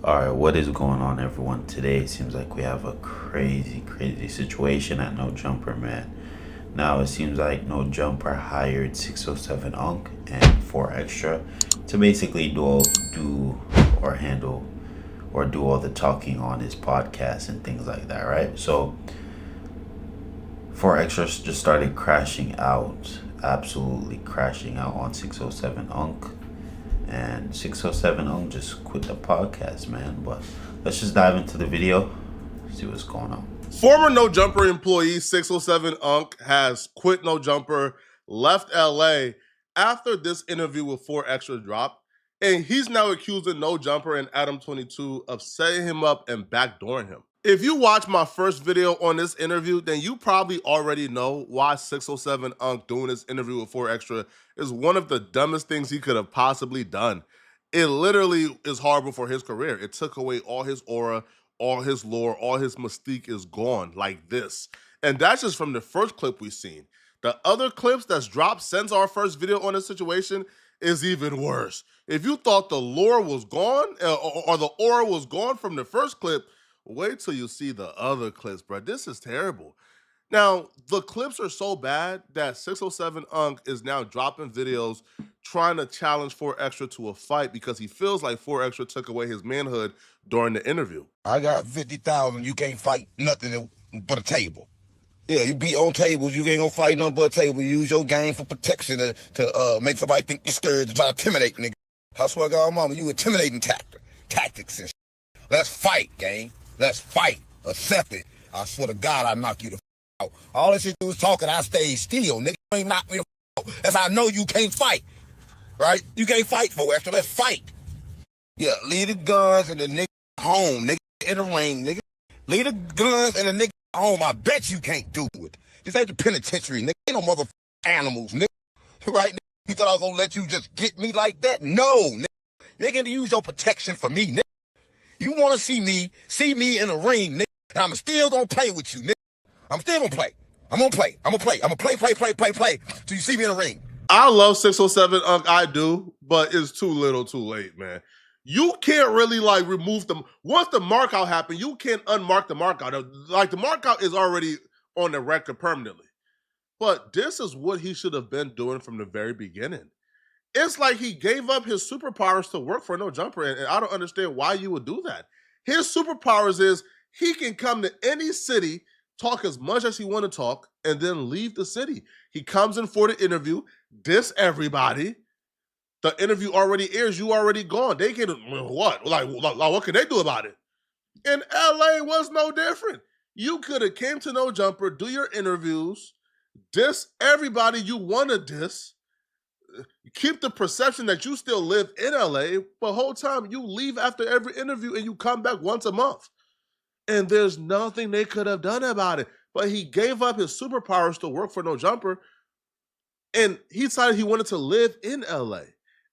Alright, what is going on, everyone? Today it seems like we have a crazy situation at No Jumper, man. Now it seems like No Jumper hired 607 Unk and 4 Extra to basically do or handle or do all the talking on his podcast and things like that, right? So 4 Extras just started crashing out, absolutely crashing out on 607 Unk. And 607 just quit the podcast, man. But let's just dive into the video, see what's going on. Former No Jumper employee 607 Unk has quit No Jumper, left LA after this interview with 4 Extra dropped, and he's now accusing No Jumper and Adam 22 of setting him up and backdooring him. If you watch my first video on this interview, then you probably already know why 607 Unk doing this interview with 4 Extra is one of the dumbest things he could have possibly done. It literally is horrible for his career. It took away all his aura, all his lore, all his mystique is gone like this. And that's just from the first clip we've seen. The other clips that's dropped since our first video on this situation is even worse. If you thought the lore was gone or the aura was gone from the first clip, wait till you see the other clips, bro. This is terrible. Now, the clips are so bad that 607 Unk is now dropping videos trying to challenge 4 Extra to a fight because he feels like 4 Extra took away his manhood during the interview. I got 50,000. You can't fight nothing but a table. Yeah, you be on tables. You ain't gonna fight nothing but a table. You use your game for protection to make somebody think you're scared to try to intimidate nigga. I swear to God, mama, you intimidating tactics and shit. Let's fight, gang. Let's fight. Accept it. I swear to God, I knock you the out. All this shit do is talking. I stay still, nigga. You ain't knock me the out. That's how I know you can't fight, right? You can't fight for extra. Let's fight. Yeah, leave the guns and the nigga home, nigga, in the ring, nigga. Leave the guns and the nigga home. I bet you can't do it. This ain't the penitentiary, nigga. Ain't no mother animals, nigga. Right, nigga? You thought I was gonna let you just get me like that? No, nigga. You're gonna use your protection for me, nigga. You wanna see me in the ring, nigga. And I'm still gonna play with you, nigga. I'm still gonna play. I'm gonna play. I'm gonna play till you see me in the ring. I love 607 Unk, I do, but it's too little too late, man. You can't really like remove them. Once the mark out happened, you can't unmark the mark out. Like the mark out is already on the record permanently. But this is what he should have been doing from the very beginning. It's like he gave up his superpowers to work for No Jumper, and I don't understand why you would do that. His superpowers is he can come to any city, talk as much as he want to talk, and then leave the city. He comes in for the interview, diss everybody. The interview already airs, you already gone. They can what? Like what can they do about it? In LA was no different. You could have came to No Jumper, do your interviews, diss everybody you want to diss, keep the perception that you still live in LA, but whole time you leave after every interview and you come back once a month. And there's nothing they could have done about it. But he gave up his superpowers to work for No Jumper, and he decided he wanted to live in LA.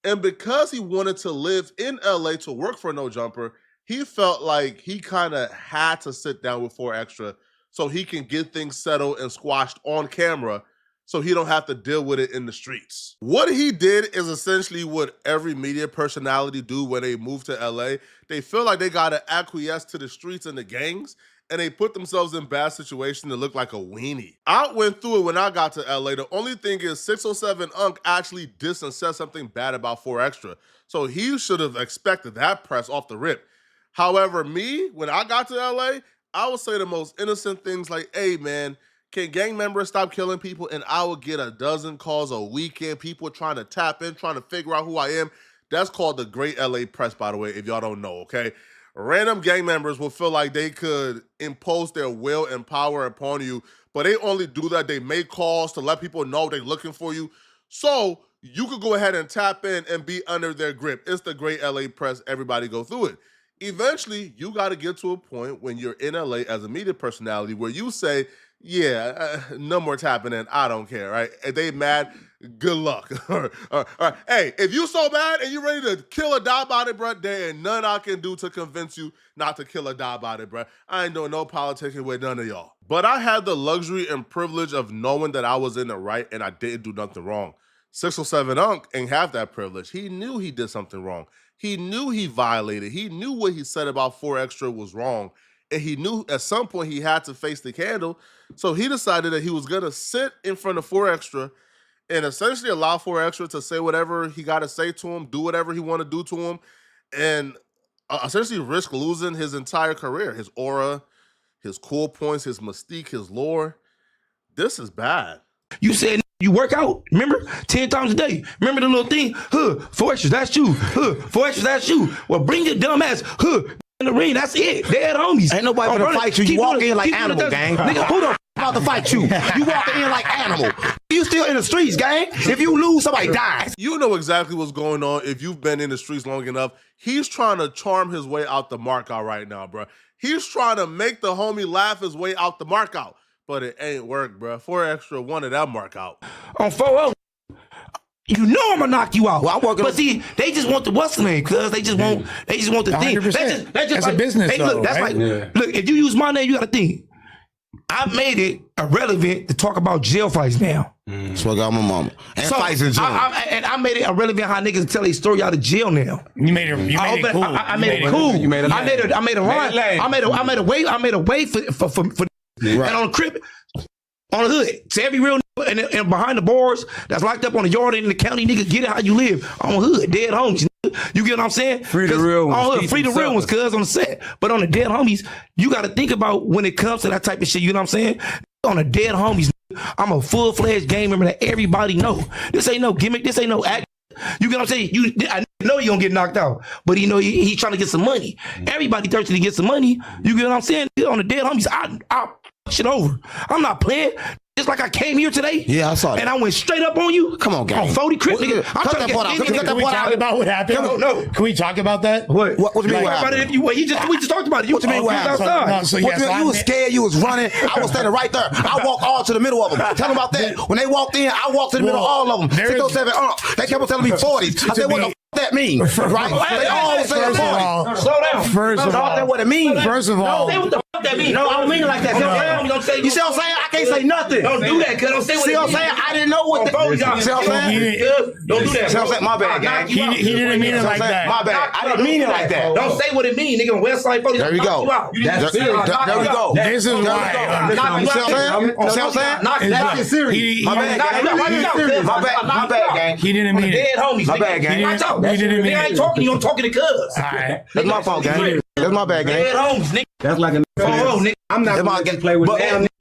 And because he wanted to live in LA to work for No Jumper, he felt like he kind of had to sit down with 4 Extra so he can get things settled and squashed on camera so he don't have to deal with it in the streets. What he did is essentially what every media personality do when they move to LA. They feel like they gotta acquiesce to the streets and the gangs, and they put themselves in bad situations to look like a weenie. I went through it when I got to LA. The only thing is 607 Unk actually dissed and said something bad about 4 Extra. So he should have expected that press off the rip. However, me, when I got to LA, I would say the most innocent things like, hey man, can gang members stop killing people? And I would get a dozen calls a weekend, people trying to tap in, trying to figure out who I am. That's called the Great LA Press, by the way, if y'all don't know, okay? Random gang members will feel like they could impose their will and power upon you, but they only do that. They make calls to let people know they're looking for you. So you could go ahead and tap in and be under their grip. It's the Great LA Press. Everybody go through it. Eventually, you got to get to a point when you're in LA as a media personality where you say, yeah, no more tapping in. I don't care, right? If they mad, good luck. All right. Hey, if you so bad and you ready to kill or die about it, bro, there ain't nothing I can do to convince you not to kill or die about it, bro. I ain't doing no politicking with none of y'all. But I had the luxury and privilege of knowing that I was in the right and I didn't do nothing wrong. 607 Unk ain't have that privilege. He knew he did something wrong. He knew he violated. He knew what he said about 4 Extra was wrong. And he knew at some point he had to face the candle. So he decided that he was going to sit in front of 4 Extra and essentially allow 4 Extra to say whatever he got to say to him, do whatever he want to do to him, and essentially risk losing his entire career, his aura, his cool points, his mystique, his lore. This is bad. You said you work out, remember? 10 times a day. Remember the little thing? 4 extras, that's you. 4 extras, that's you. Well, bring your dumb ass in the ring, that's it. Dead homies. Ain't nobody gonna fight you. You walk in like animal, gang. Nigga, who the about to fight you? You walking in like animal. You still in the streets, gang. If you lose, somebody dies. You know exactly what's going on if you've been in the streets long enough. He's trying to charm his way out the markout right now, bro. He's trying to make the homie laugh his way out the markout. But it ain't work, bro. 4 Extra wanted that markout. On 4-0, you know I'm gonna knock you out. Well, but see, they just want the what's the name, because they just want the thing. That's like, a business. Hey, look, that's right? Look, if you use my name, you gotta think. I made it irrelevant to talk about jail fights now. That's what I got my mama. And fights in jail. I made it irrelevant how niggas tell their story out of jail now. You made it cool. I made it cool. You made it. I made a line. I made a way for right. And on the crib, on the hood. So every real nigga and behind the bars that's locked up on the yard in the county, nigga, get it how you live. On the hood, dead homies. You get what I'm saying? Free the real ones. On hood, free the real ones, cuz on the set. But on the dead homies, you got to think about when it comes to that type of shit. You know what I'm saying? On the dead homies, I'm a full-fledged gang member that everybody know. This ain't no gimmick. This ain't no act. You get what I'm saying? I know you gonna get knocked out, but he know he trying to get some money. Everybody thirsty to get some money. You get what I'm saying? On the dead homies, I'll shit over. I'm not playing. Just like I came here today. Yeah, I saw that. And I went straight up on you. Come on, gang. On 40 Crip, nigga. I'm cut that part out. Can we talk about what happened? No. Can we talk about that? What you mean what happened? We just talked about it. What you mean what happened? You was scared, you was running. I was standing right there. I walked all to the middle of them. Tell them about that. When they walked in, I walked to the middle of all of them. 607, they kept on telling me 40s. I said, what the that mean? Right? They all say 40. Slow down. First of all, what it means. First of all, say what the fuck that mean. No, I don't mean it like that. You see what I'm saying? I can't say nothing. Don't do that, cuz. Don't say what See what I'm saying? I didn't know what the... See what I'm saying? Don't do that. See what I'm saying? My bad, gang. he didn't mean it like that. My bad. I didn't mean it like that. Don't say what it mean, nigga. Westside 40. There we go. There we go. This is why. You see what I'm saying? That's serious. My bad, my bad, gang. He didn't mean it. Dead homies. My bad, gang. He didn't mean I ain't it. talking to you. I'm talking to cuz. That's my fault, gang. That's my bad, gang. Dead homies, nigga. That's like a nigga. I'm not going to play with but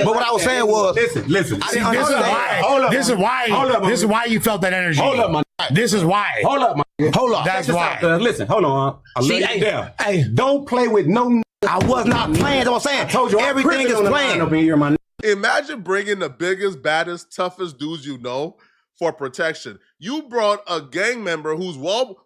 what I was saying was, listen. I didn't understand. This is why you felt that energy. Hold up, man. This is why. Hold up, man. Hold up. That's why. Listen, hold on. I'll lay it down. Hey, don't play with no. I was not playing. That's what I'm saying. I told you everything is playing. Up in here, my Imagine bringing the biggest, baddest, toughest dudes you know for protection. You brought a gang member who's well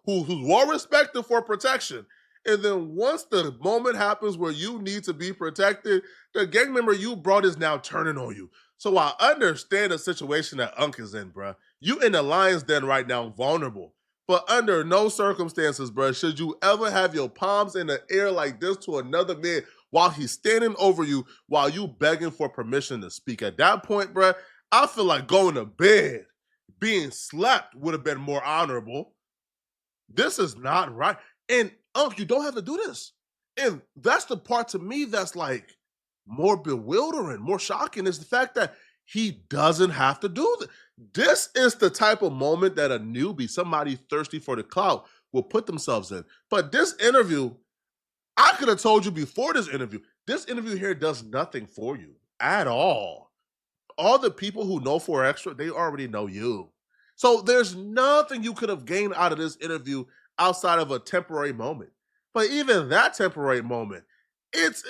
respected for protection. And then once the moment happens where you need to be protected, the gang member you brought is now turning on you. So I understand the situation that Unc is in, bruh. You in the lion's den right now, vulnerable. But under no circumstances, bruh, should you ever have your palms in the air like this to another man while he's standing over you, while you begging for permission to speak. At that point, bruh, I feel like going to bed, being slapped would have been more honorable. This is not right. And Unc, you don't have to do this. And that's the part to me that's like more bewildering, more shocking, is the fact that he doesn't have to do this. This is the type of moment that a newbie, somebody thirsty for the clout, will put themselves in. But this interview, I could have told you before this interview here does nothing for you at all. All the people who know 4 Extra, they already know you. So there's nothing you could have gained out of this interview outside of a temporary moment. But even that temporary moment, it's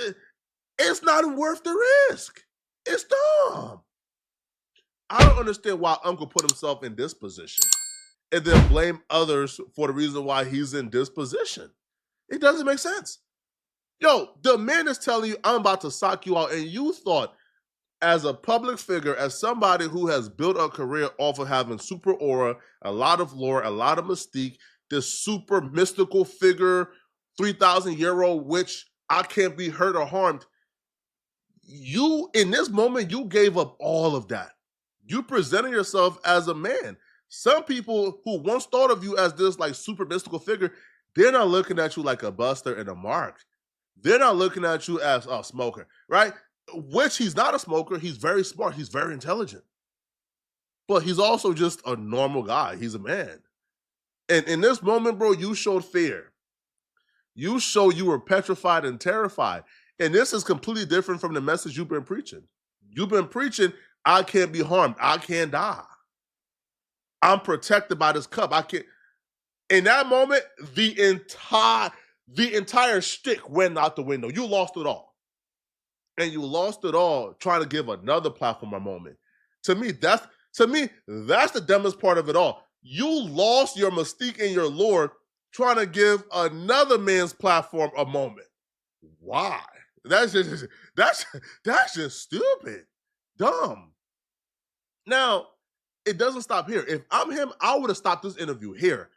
not worth the risk. It's dumb. I don't understand why Uncle put himself in this position and then blame others for the reason why he's in this position. It doesn't make sense. Yo, the man is telling you, I'm about to sock you out, and you thought, as a public figure, as somebody who has built a career off of having super aura, a lot of lore, a lot of mystique, this super mystical figure, 3,000-year-old witch, I can't be hurt or harmed. You, in this moment, you gave up all of that. You presented yourself as a man. Some people who once thought of you as this like super mystical figure, they're not looking at you like a buster and a mark. They're not looking at you as a smoker, right? Which he's not a smoker. He's very smart. He's very intelligent. But he's also just a normal guy. He's a man. And in this moment, bro, you showed fear. You showed you were petrified and terrified. And this is completely different from the message you've been preaching. You've been preaching, I can't be harmed. I can't die. I'm protected by this cup. I can't. In that moment, the entire shtick went out the window. You lost it all. And you lost it all trying to give another platform a moment. To me, that's the dumbest part of it all. You lost your mystique and your lore trying to give another man's platform a moment. Why? That's just stupid. Dumb. Now, it doesn't stop here. If I'm him, I would have stopped this interview here.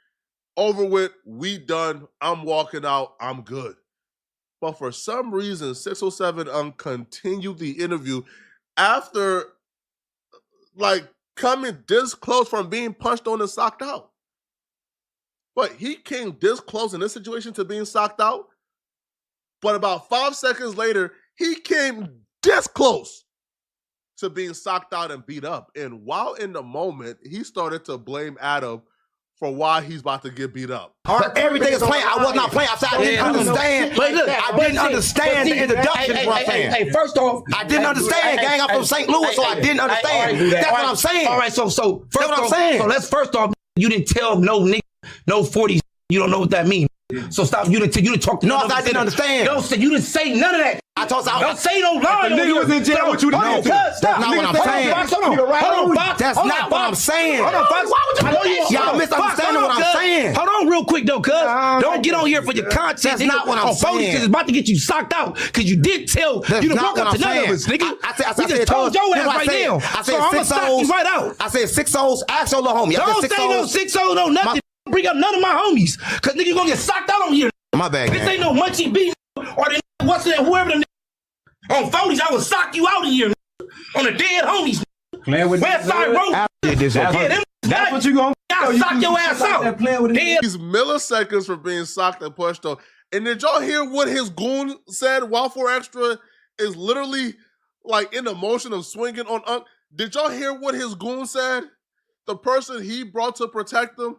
Over with, we done, I'm walking out, I'm good. But for some reason, 607 continued the interview after, like, coming this close from being punched on and socked out. But he came this close in this situation to being socked out. But about 5 seconds later, he came this close to being socked out and beat up. And while in the moment, he started to blame Adam for why he's about to get beat up. But everything is playing. I was not playing. I said I didn't understand. But look, I didn't understand the introduction. Hey, first off, I didn't understand. Gang, I'm from St. Louis, so I didn't understand. That's what I'm saying. All right, so that's what I'm saying. So let's first off, you didn't tell no nigga, no 40s. You don't know what that means. So stop. You didn't talk to no, I didn't understand. No, you didn't say none of that. I told you. Don't say no lie. The nigga was in jail. What you didn't do? That's not what I'm saying. Hold on, Fox. That's not what I'm saying. Hold on, Fox. Y'all misunderstanding what I'm saying. Hold on real quick, though, cuz. Don't get on here for your content. That's not what I'm saying. It's about to get you socked out because you did tell. That's you done not walk up what to I'm none of saying. us, nigga. I we just told your ass right now. I So said I'm going to 6 sock you right out. I said 6 O's. Ask your little homie. Don't say no 6 O's, no nothing. Bring up none of my homies because nigga, you going to get socked out on here. My bad, This ain't no Munchie B or the what's that, whoever them on phonies, I will sock you out of here on the dead homies. Westside Road. That's what you gonna do. Sock your ass out. These milliseconds for being socked and pushed on. And did y'all hear what his goon said? While 4 Extra is literally like in the motion of swinging on. Did y'all hear what his goon said? The person he brought to protect him,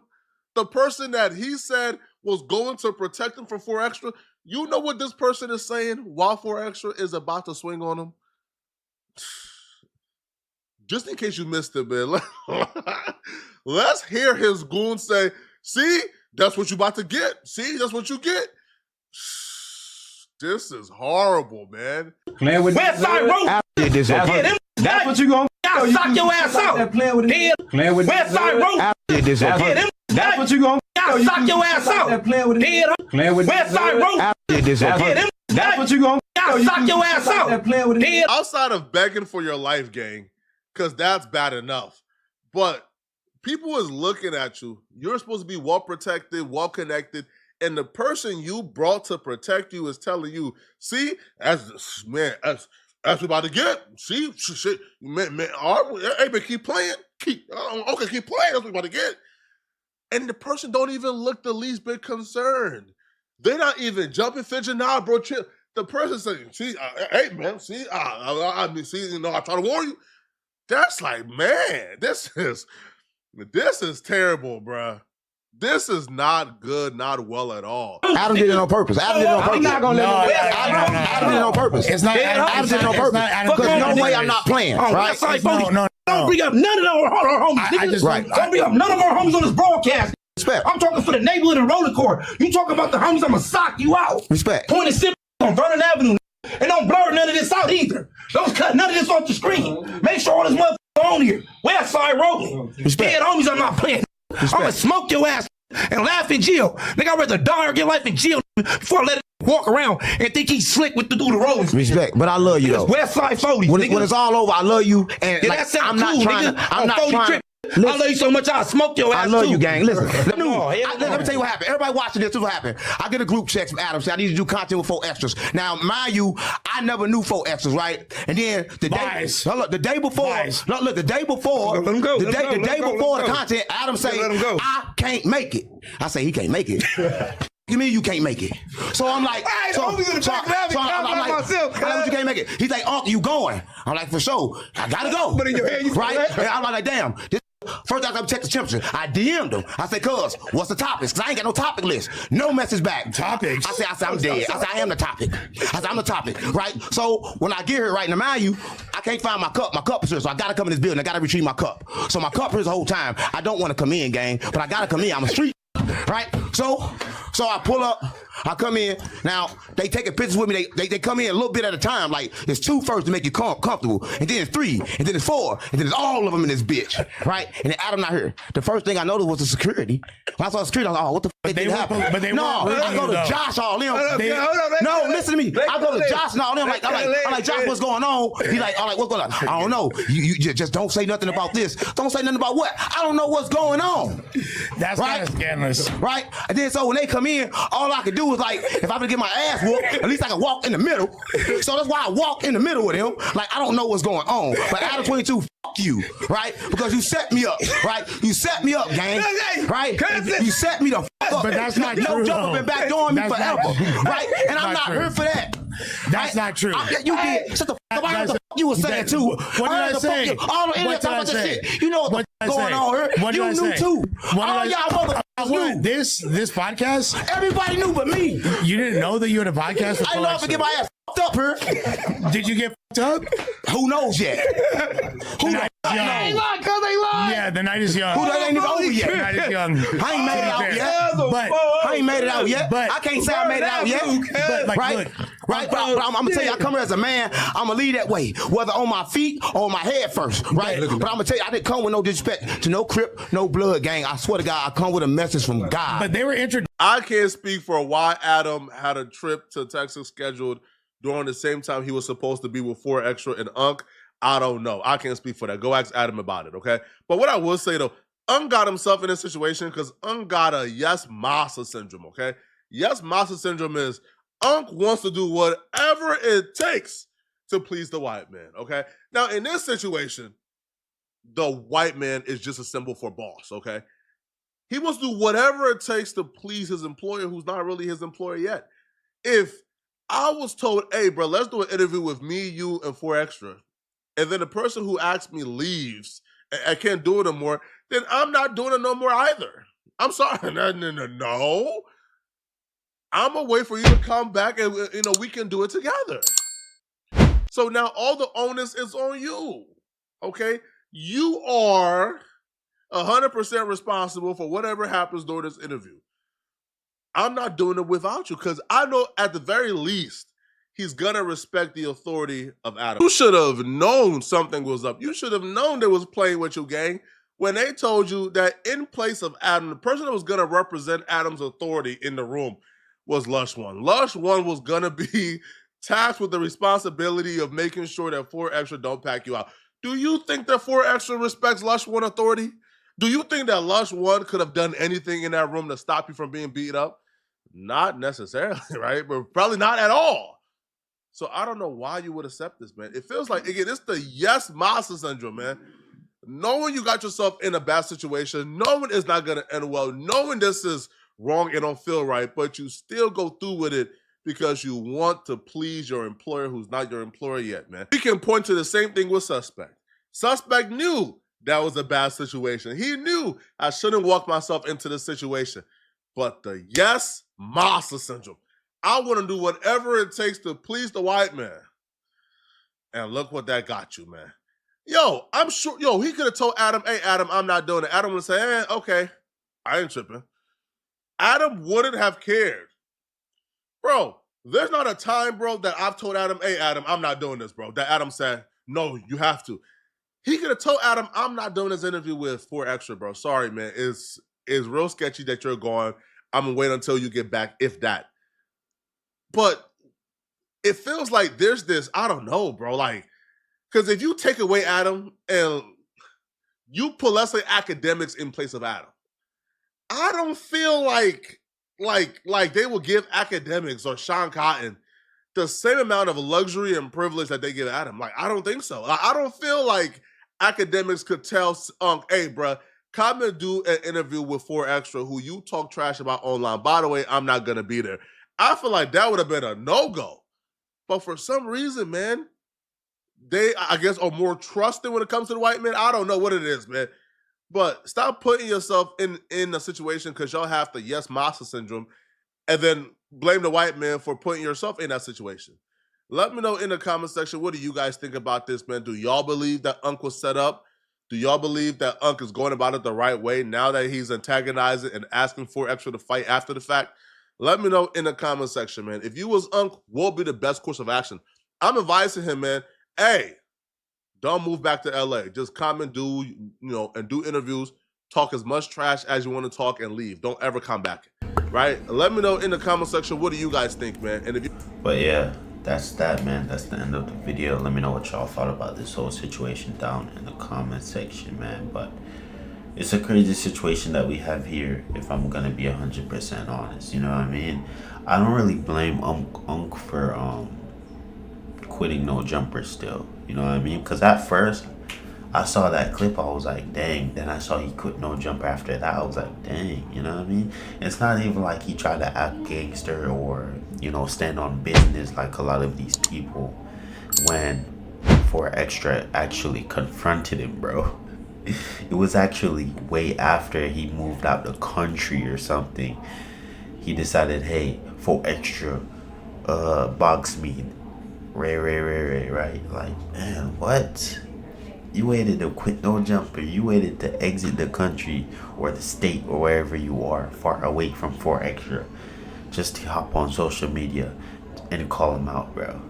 the person that he said was going to protect him from 4 Extra. You know what this person is saying while 4 Extra is about to swing on him? Just in case you missed it, man. Let's hear his goon say, see, that's what you about to get. See, that's what you get. This is horrible, man. Westside Road. That's what you gonna do. Sock your ass out. Westside Road. That's what you gonna do. Sock your ass out. Westside Road. That's what you gonna do. Sock your ass out. Outside of begging for your life, gang, because that's bad enough. But people is looking at you. You're supposed to be well protected, well connected, and the person you brought to protect you is telling you, see, that's we about to get. See, shit, man, hey, man, keep playing. Keep playing. That's what we about to get. And the person don't even look the least bit concerned. They're not even jumping, fidgeting. Nah, bro, chill. The person saying, see, hey, man, see, I mean, see, you know, I try to warn you. That's like, man, this is terrible, bruh. This is not good, not well at all. Adam did it on purpose. Adam did it on purpose. I'm not gonna let him. Adam did it on purpose. It's not Adam did it on purpose. Because no way I'm not playing. Right? No. Don't bring up none of our homies. Don't bring up none of our homies on this broadcast. Respect. I'm talking for the neighborhood and roller court. You talk about the homies, I'ma sock you out. Respect. Point and sip on Vernon Avenue. And don't blur none of this out either. Don't cut none of this off the screen. Make sure all this motherfucker on here. Westside Road. Dead homies, I'm not playing. I'ma smoke your ass and laugh in jail. Nigga, I'd rather die or get life in jail before I let it walk around and think he's slick with the do the roads. Respect, but I love you though. Westside 40. When it's all over, I love you. And Yeah, like, that sound I'm not cool, trying. nigga. I'm not On 40 trying. trip. I love you so much, I'll smoke your ass I love too. you, gang. Listen, let me hell tell you what happened. Everybody watching this, what happened. I get a group text from Adam saying I need to do content with 4 Extras. Now, mind you, I never knew 4 Extras, right? And then the day before, the day before, the content, Adam say, I can't make it. I say, he can't make it. you mean you can't make it? So I'm like, I'm like, you can't make it. He's like, Unc, you going? I'm like, for sure. I gotta go. But in your head, you right? And I'm like, damn. First, I gotta check the temperature. I DM'd him. I said, cuz, what's the topics? Because I ain't got no topic list. No message back. Topics? I said, I'm dead. I said, I am the topic. I said, I'm the topic, right? So when I get here, right, now mind you, I can't find my cup. My cup is here, so I gotta come in this building. I gotta retrieve my cup. So my cup here the whole time. I don't want to come in, gang, but I gotta come in. I'm a street, right? So I pull up. I come in. Now, they taking pictures with me. They come in a little bit at a time. Like, it's 2 first to make you comfortable. And then it's 3. And then it's 4. And then it's all of them in this bitch. Right? And then Adam not here. The first thing I noticed was the security. When I saw the security, I was like, oh, what the fuck did happen? No, I go to Josh all them. No, listen to me. I go to Josh and all them. I'm like, Josh, what's going on? He like, what's going on? I don't know. You just don't say nothing about this. Don't say nothing about what? I don't know what's going on. That's right? kind of scandalous. Right? And then so when they come in, all I can do is like, if I'm gonna get my ass whooped, at least I can walk in the middle. So that's why I walk in the middle with him. Like, I don't know what's going on. But Adam 22, fuck you, right? Because you set me up, right? You set me up, gang, right? You set me the fuck up. But that's not true. Nojumper been backdooring me forever, right? And I'm not here for that. That's not true. You did. Shut the fuck up. I heard the fuck you were saying too. What did I say? All the internet talking about this shit. You know what's going on here. What did I say? You knew too. All y'all motherfuckers knew. This podcast? Everybody knew but me. You didn't know that you had a podcast? I didn't know if I get my ass fucked up here. Did you get fucked up? Who knows yet? Who knows? They lied. Yeah, the night is young. Who ain't even over yet? The night is young. I ain't made it out yet. I ain't made it out yet. But I can't say I made it out yet. But like, right? Look, right? But I'm gonna tell you, I come here as a man. I'm gonna lead that way, whether on my feet or on my head first, right? But I'm gonna tell you, I didn't come with no disrespect to no Crip, no blood gang. I swear to God, I come with a message from God. But they were introduced. I can't speak for why Adam had a trip to Texas scheduled during the same time he was supposed to be with 4 Extra and Unc. I don't know. I can't speak for that. Go ask Adam about it, okay? But what I will say, though, Unc got himself in this situation because Unc got a yes massa syndrome, okay? Yes massa syndrome is Unc wants to do whatever it takes to please the white man, okay? Now, in this situation, the white man is just a symbol for boss, okay? He wants to do whatever it takes to please his employer who's not really his employer yet. If I was told, hey, bro, let's do an interview with me, you, and 4 Extra, and then the person who asked me leaves, and I can't do it no more, then I'm not doing it no more either. I'm sorry. No. I'm going to wait for you to come back and, we can do it together. So now all the onus is on you, okay? You are 100% responsible for whatever happens during this interview. I'm not doing it without you because I know at the very least, he's going to respect the authority of Adam. You should have known something was up. You should have known they was playing with you, gang, when they told you that in place of Adam, the person that was going to represent Adam's authority in the room was Lush One. Lush One was going to be tasked with the responsibility of making sure that 4 Extra don't pack you out. Do you think that 4 Extra respects Lush One authority? Do you think that Lush One could have done anything in that room to stop you from being beat up? Not necessarily, right? But probably not at all. So I don't know why you would accept this, man. It feels like, again, it's the yes massa syndrome, man. Knowing you got yourself in a bad situation, knowing it's not going to end well, knowing this is wrong and don't feel right, but you still go through with it because you want to please your employer who's not your employer yet, man. We can point to the same thing with Suspect. Suspect knew that was a bad situation. He knew I shouldn't walk myself into this situation. But the yes massa syndrome. I want to do whatever it takes to please the white man. And look what that got you, man. Yo, I'm sure, he could have told Adam, hey, Adam, I'm not doing it. Adam would say, okay, I ain't tripping. Adam wouldn't have cared. Bro, there's not a time, bro, that I've told Adam, hey, Adam, I'm not doing this, bro. That Adam said, no, you have to. He could have told Adam, I'm not doing this interview with 4 Extra, bro. Sorry, man. It's real sketchy that you're going. I'm going to wait until you get back, if that. But it feels like there's this, I don't know, bro. Like, because if you take away Adam and you put, let's say, academics in place of Adam, I don't feel like they will give academics or Sean Cotton the same amount of luxury and privilege that they give Adam. Like, I don't think so. I don't feel like academics could tell Unc, hey, bro, come and do an interview with 4 Extra, who you talk trash about online. By the way, I'm not gonna be there. I feel like that would have been a no-go. But for some reason, man, they, I guess, are more trusting when it comes to the white man. I don't know what it is, man. But stop putting yourself in a situation because y'all have the yes master syndrome and then blame the white man for putting yourself in that situation. Let me know in the comment section, what do you guys think about this, man? Do y'all believe that Unc was set up? Do y'all believe that Unc is going about it the right way now that he's antagonizing and asking for Extra to fight after the fact? Let me know in the comment section, man. If you was Unc, what would be the best course of action? I'm advising him, man, hey, don't move back to LA. Just come and do, and do interviews, talk as much trash as you want to talk and leave. Don't ever come back, right? Let me know in the comment section, what do you guys think, man? And if you... But yeah, that's that, man. That's the end of the video. Let me know what y'all thought about this whole situation down in the comment section, man. But it's a crazy situation that we have here, if I'm gonna be 100% honest. You know what I mean? I don't really blame Unc for quitting No Jumper still. You know what I mean? Because at first I saw that clip, I was like, dang. Then I saw he quit No Jumper after that. I was like, dang. You know what I mean? It's not even like he tried to act gangster or, stand on business like a lot of these people when 4 Extra actually confronted him, bro. It was actually way after he moved out the country or something. He decided, hey, 4 Extra box me. Right? Like, man, what? You waited to quit No Jumper. You waited to exit the country or the state or wherever you are, far away from 4 Extra, just to hop on social media and call him out, bro.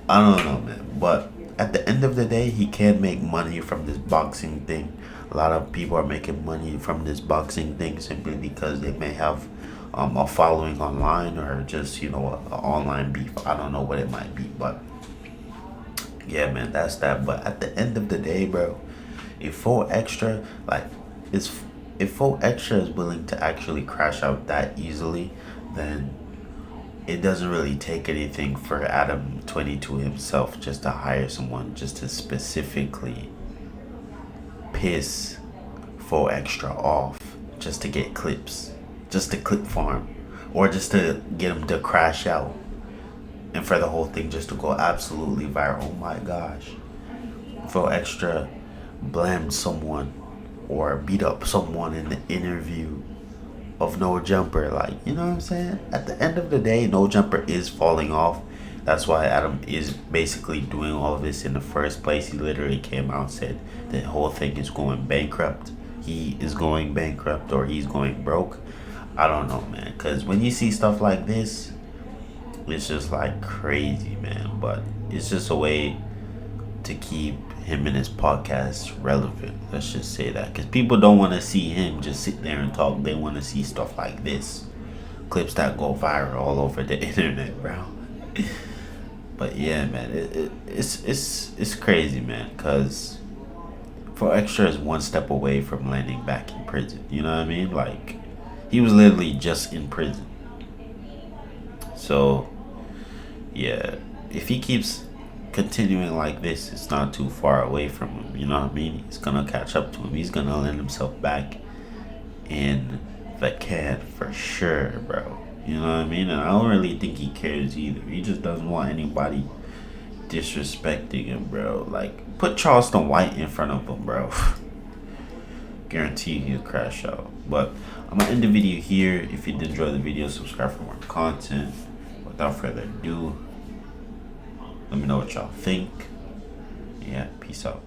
I don't know, man. But at the end of the day, he can make money from this boxing thing. A lot of people are making money from this boxing thing simply because they may have a following online or just, an online beef. I don't know what it might be, but yeah, man, that's that. But at the end of the day, bro, if 4 Extra, if 4 Extra is willing to actually crash out that easily, then it doesn't really take anything for Adam 22 himself just to hire someone just to specifically piss 4 Extra off, just to get clips, just to clip farm, or just to get him to crash out, and for the whole thing just to go absolutely viral. Oh my gosh, 4 Extra blamed someone or beat up someone in the interview of No Jumper. Like, you know what I'm saying? At the end of the day, No Jumper is falling off. That's why Adam is basically doing all of this in the first place. He literally came out and said the whole thing is going bankrupt. He is going bankrupt, or he's going broke. I don't know, man. Because when you see stuff like this, it's just like crazy, man. But it's just a way to keep him and his podcast relevant. Let's just say that. Because people don't want to see him just sit there and talk. They want to see stuff like this. Clips that go viral all over the internet, bro. But yeah, man, it's crazy, man, because 4 Extra is one step away from landing back in prison. You know what I mean? Like, he was literally just in prison. So yeah, if he keeps continuing like this, it's not too far away from him. You know what I mean? He's gonna catch up to him. He's gonna land himself back in the can for sure, bro. You know what I mean? And I don't really think he cares either. He just doesn't want anybody disrespecting him, bro. Like, put Charleston White in front of him, bro. Guarantee he'll crash out. But I'm gonna end the video here. If you did enjoy the video, subscribe for more content. Without further ado, let me know what y'all think. Yeah, peace out.